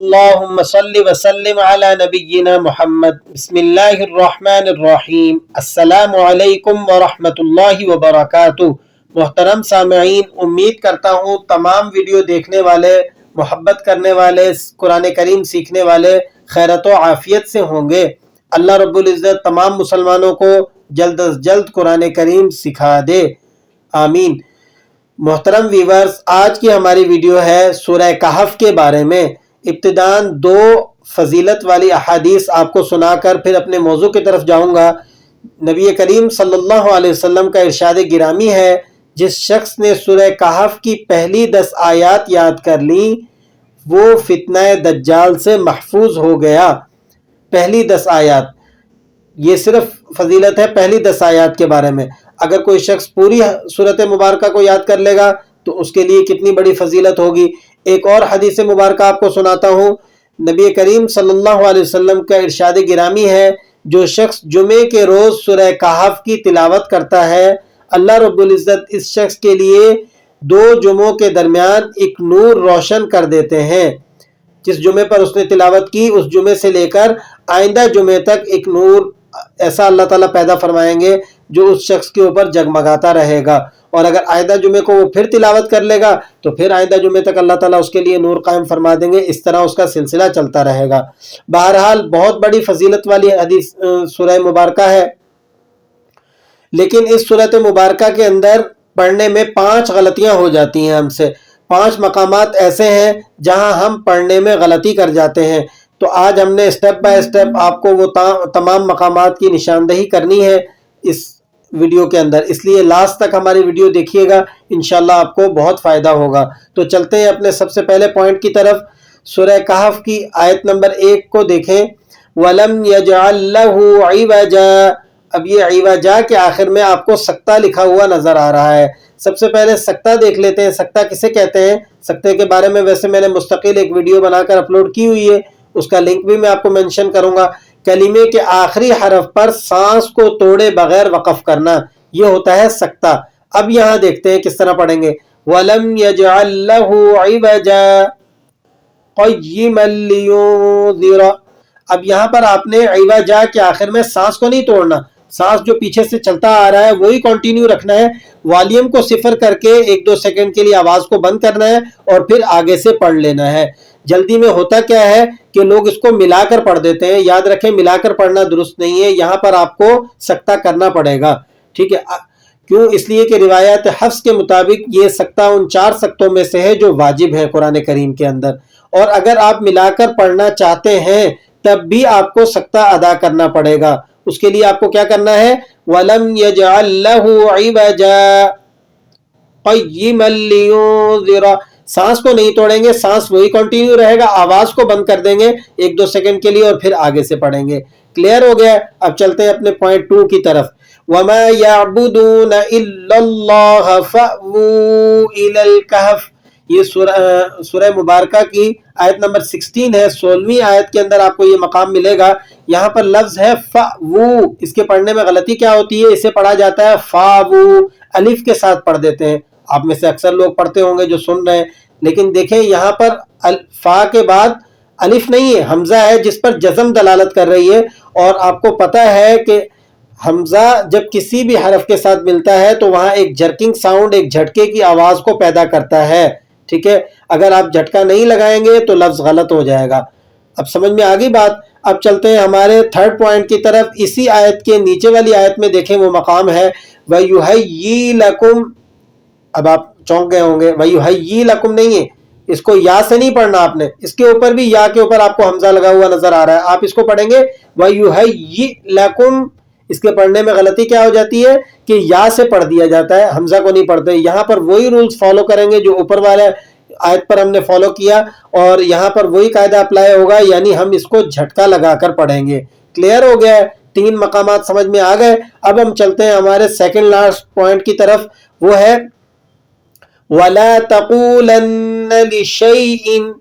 اللهم صل وسلم على نبینا محمد۔ بسم اللہ الرحمن الرحیم۔ السلام علیکم ورحمۃ اللہ وبرکاتہ۔ محترم سامعین، امید کرتا ہوں تمام ویڈیو دیکھنے والے، محبت کرنے والے، قرآن کریم سیکھنے والے خیرت و عافیت سے ہوں گے۔ اللہ رب العزت تمام مسلمانوں کو جلد از جلد قرآن کریم سکھا دے، آمین۔ محترم ویورز، آج کی ہماری ویڈیو ہے سورہ کہف کے بارے میں۔ ابتداً دو فضیلت والی احادیث آپ کو سنا کر پھر اپنے موضوع کی طرف جاؤں گا۔ نبی کریم صلی اللہ علیہ وسلم کا ارشاد گرامی ہے، جس شخص نے سورہ کہف کی پہلی 10 آیات یاد کر لیں وہ فتنہ دجال سے محفوظ ہو گیا۔ پہلی 10 آیات، یہ صرف فضیلت ہے پہلی 10 آیات کے بارے میں۔ اگر کوئی شخص پوری سورۃ مبارکہ کو یاد کر لے گا تو اس کے لیے کتنی بڑی فضیلت ہوگی۔ ایک اور حدیث مبارکہ آپ کو سناتا ہوں۔ نبی کریم صلی اللہ علیہ وسلم کا ارشاد گرامی ہے، جو شخص جمعے کے روز سورہ کہف کی تلاوت کرتا ہے، اللہ رب العزت اس شخص کے لیے 2 جمعوں کے درمیان ایک نور روشن کر دیتے ہیں۔ جس جمعے پر اس نے تلاوت کی، اس جمعے سے لے کر آئندہ جمعے تک ایک نور ایسا اللہ تعالیٰ پیدا فرمائیں گے جو اس شخص کے اوپر جگمگاتا رہے گا، اور اگر آئندہ جمعے کو وہ پھر تلاوت کر لے گا تو پھر آئندہ جمعے تک اللہ تعالیٰ اس کے لیے نور قائم فرما دیں گے۔ اس طرح اس کا سلسلہ چلتا رہے گا۔ بہرحال بہت بڑی فضیلت والی حدیث سورہ مبارکہ ہے، لیکن اس سورۃ مبارکہ کے اندر پڑھنے میں 5 غلطیاں ہو جاتی ہیں ہم سے۔ 5 مقامات ایسے ہیں جہاں ہم پڑھنے میں غلطی کر جاتے ہیں، تو آج ہم نے اسٹیپ بائی اسٹیپ آپ کو وہ تمام مقامات کی نشاندہی کرنی ہے اس ویڈیو کے اندر، اس لیے لاسٹ تک ہماری ویڈیو دیکھیے گا، انشاءاللہ آپ کو بہت فائدہ ہوگا۔ تو چلتے ہیں اپنے سب سے پہلے پوائنٹ کی طرف۔ سورہ کہف کی آیت نمبر 1 کو دیکھیں، وَلَمْ يَجْعَلْ لَهُ عِوَجًا۔ اب یہ عِوَجًا کے آخر میں آپ کو سکتہ لکھا ہوا نظر آ رہا ہے۔ سب سے پہلے سکتہ دیکھ لیتے ہیں، سکتہ کسے کہتے ہیں۔ سکتے کے بارے میں ویسے میں نے مستقل ایک ویڈیو بنا کر اپلوڈ کی ہوئی ہے، اس کا لنک بھی میں آپ کو مینشن کروں گا۔ کلمے کے آخری حرف پر سانس کو توڑے بغیر وقف کرنا، یہ ہوتا ہے سکتہ۔ اب یہاں دیکھتے ہیں کس طرح پڑھیں گے، وَلَمْ يَجْعَلْ لَهُ عِوَجًا قَيِّمًا لِيُنذِرَ۔ اب یہاں پر آپ نے عِوَجًا کے آخر میں سانس کو نہیں توڑنا، سانس جو پیچھے سے چلتا آ رہا ہے وہی کنٹینیو رکھنا ہے۔ والیوم کو 0 کر کے 1-2 سیکنڈ کے لیے آواز کو بند کرنا ہے اور پھر آگے سے پڑھ لینا ہے۔ جلدی میں ہوتا کیا ہے کہ لوگ اس کو ملا کر پڑھ دیتے ہیں، یاد رکھیں ملا کر پڑھنا درست نہیں ہے، یہاں پر آپ کو سکتہ کرنا پڑے گا، ٹھیک ہے۔ کیوں؟ اس لیے کہ روایات حفظ کے مطابق یہ سکتہ ان 4 سکتوں میں سے ہے جو واجب ہے قرآن کریم کے اندر، اور اگر آپ ملا کر پڑھنا چاہتے ہیں تب بھی آپ کو سکتہ ادا کرنا پڑے گا۔ اس کے لیے آپ کو کیا کرنا ہے، وَلَمْ يَجْعَلْ لَهُ عِوَجًا قَيِّمًا لِيُنذِرَ۔ سانس کو نہیں توڑیں گے، سانس وہی کنٹینیو رہے گا، آواز کو بند کر دیں گے 1-2 سیکنڈ کے لیے اور پھر آگے سے پڑھیں گے۔ کلیئر ہو گیا؟ اب چلتے ہیں اپنے پوائنٹ 2 کی طرف۔ وَمَا يَعْبُدُونَ إِلَّا اللَّهَ فَأْوُوا إِلَى الْكَهْفِ۔ یہ سورہ مبارکہ کی آیت نمبر 16 ہے، 16ویں آیت کے اندر آپ کو یہ مقام ملے گا۔ یہاں پر لفظ ہے فَأْوُوا، اس کے پڑھنے میں غلطی کیا ہوتی ہے، اسے پڑھا جاتا ہے فَاوُوا، الف کے ساتھ پڑھ دیتے ہیں۔ آپ میں سے اکثر لوگ پڑھتے ہوں گے جو سن رہے ہیں، لیکن دیکھیں یہاں پر فا کے بعد الف نہیں ہے، حمزہ ہے جس پر جزم دلالت کر رہی ہے، اور آپ کو پتہ ہے کہ حمزہ جب کسی بھی حرف کے ساتھ ملتا ہے تو وہاں ایک جرکنگ ساؤنڈ، ایک جھٹکے کی آواز کو پیدا کرتا ہے، ٹھیک ہے۔ اگر آپ جھٹکا نہیں لگائیں گے تو لفظ غلط ہو جائے گا۔ اب سمجھ میں آگئی بات۔ اب چلتے ہیں ہمارے 3rd پوائنٹ کی طرف۔ اسی آیت کے نیچے والی آیت میں دیکھیں وہ مقام ہے وَيُحَيِّي لَكُمْ۔ اب آپ چونک گئے ہوں گے، وَيُحَيِّي لَكُمْ نہیں ہے، اس کو یا سے نہیں پڑھنا آپ نے، اس کے اوپر بھی یا کے اوپر آپ کو حمزہ لگا ہوا نظر آ رہا ہے، آپ اس کو پڑھیں گے وَيُحَيِّي لَكُمْ۔ اس کے پڑھنے میں غلطی کیا ہو جاتی ہے کہ یا سے پڑھ دیا جاتا ہے، حمزہ کو نہیں پڑھتے۔ یہاں پر وہی رولز فالو کریں گے جو اوپر والے آیت پر ہم نے فالو کیا، اور یہاں پر وہی قاعدہ اپلائی ہوگا، یعنی ہم اس کو جھٹکا لگا کر پڑھیں گے۔ کلیئر ہو گیا ہے؟ 3 مقامات سمجھ میں آ گئے۔ اب ہم چلتے ہیں ہمارے 2nd لاسٹ پوائنٹ کی طرف، وہ ہے وَلَا تَقُولَنَّ لِشَيْءٍ۔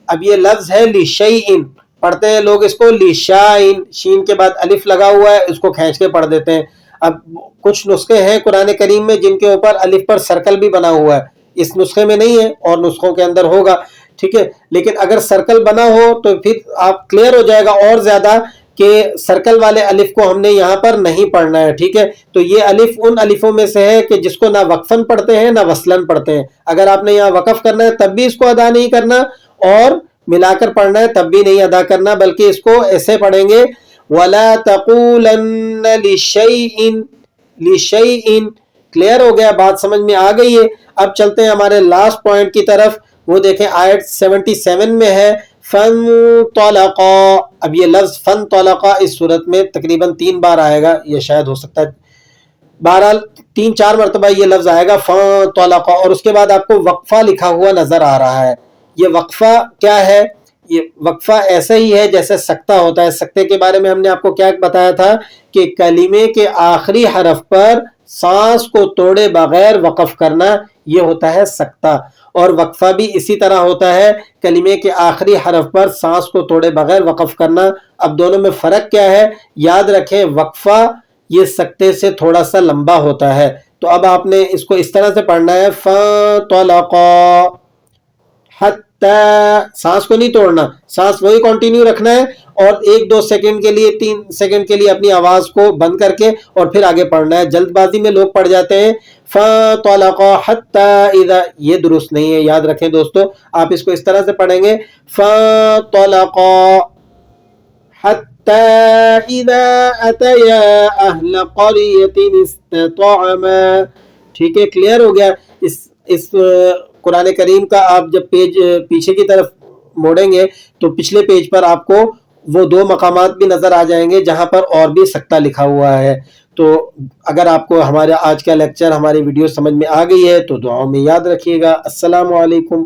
اب یہ لفظ ہے لِشَيْءٍ، پڑھتے ہیں لوگ اس کو لِشَائِن، شین کے بعد الف لگا ہوا ہے، اس کو کھینچ کے پڑھ دیتے ہیں۔ اب کچھ نسخے ہیں قرآن کریم میں جن کے اوپر الف پر سرکل بھی بنا ہوا ہے، اس نسخے میں نہیں ہے اور نسخوں کے اندر ہوگا، ٹھیک ہے. لیکن اگر سرکل بنا ہو تو پھر آپ کلیئر ہو جائے گا اور زیادہ کہ سرکل والے الف کو ہم نے یہاں پر نہیں پڑھنا ہے. ٹھیک ہے, تو یہ الف ان الفوں میں سے ہے کہ جس کو نہ وقفن پڑھتے ہیں نہ وصلن پڑھتے ہیں. اگر آپ نے یہاں وقف کرنا ہے تب بھی اس کو ادا نہیں کرنا, اور ملا کر پڑھنا ہے تب بھی نہیں ادا کرنا, بلکہ اس کو ایسے پڑھیں گے وَلَا تَقُولَنَّ لِشَيْءٍ لِشَيْءٍ. کلیئر ہو گیا, بات سمجھ میں آ گئی ہے. اب چلتے ہیں ہمارے لاسٹ پوائنٹ کی طرف, وہ دیکھیں آیت 77 میں ہے فَانْطَلَقَا. اب یہ لفظ فَانْطَلَقَا اس صورت میں تقریباً 3 بار آئے گا, یہ شاید ہو سکتا ہے بہرحال 3-4 مرتبہ یہ لفظ آئے گا فَانْطَلَقَا, اور اس کے بعد آپ کو وقفہ لکھا ہوا نظر آ رہا ہے. یہ وقفہ کیا ہے؟ یہ وقفہ ایسا ہی ہے جیسے سکتہ ہوتا ہے. سکتے کے بارے میں ہم نے آپ کو کیا بتایا تھا کہ کلمے کے آخری حرف پر سانس کو توڑے بغیر وقف کرنا, یہ ہوتا ہے سکتہ. اور وقفہ بھی اسی طرح ہوتا ہے, کلمے کے آخری حرف پر سانس کو توڑے بغیر وقف کرنا. اب دونوں میں فرق کیا ہے یاد رکھیں, وقفہ یہ سکتے سے تھوڑا سا لمبا ہوتا ہے. تو اب آپ نے اس کو اس طرح سے پڑھنا ہے فَانْطَلَقَا حَتَّى, سانس کو نہیں توڑنا, سانس وہی کنٹینیو رکھنا ہے, اور 1-2 سیکنڈ کے لیے 3 سیکنڈ کے لیے اپنی آواز کو بند کر کے اور پھر آگے پڑھنا ہے. جلد بازی میں لوگ پڑھ جاتے ہیں فَانْطَلَقَا حَتَّى إِذَا, یہ درست نہیں ہے, یاد رکھیں دوستو. آپ اس کو اس طرح سے پڑھیں گے فَانْطَلَقَا حَتَّى إِذَا أَتَيَا أَهْلَ قَرْيَةٍ اسْتَطْعَمَا. ٹھیک ہے, کلیئر ہو گیا. اس قرآن کریم کا آپ جب پیج پیچھے کی طرف موڑیں گے تو پچھلے پیج پر آپ کو وہ 2 مقامات بھی نظر آ جائیں گے جہاں پر اور بھی سکتہ لکھا ہوا ہے. تو اگر آپ کو ہمارا آج کا لیکچر, ہماری ویڈیو سمجھ میں آ گئی ہے تو دعاؤں میں یاد رکھیے گا. السلام علیکم.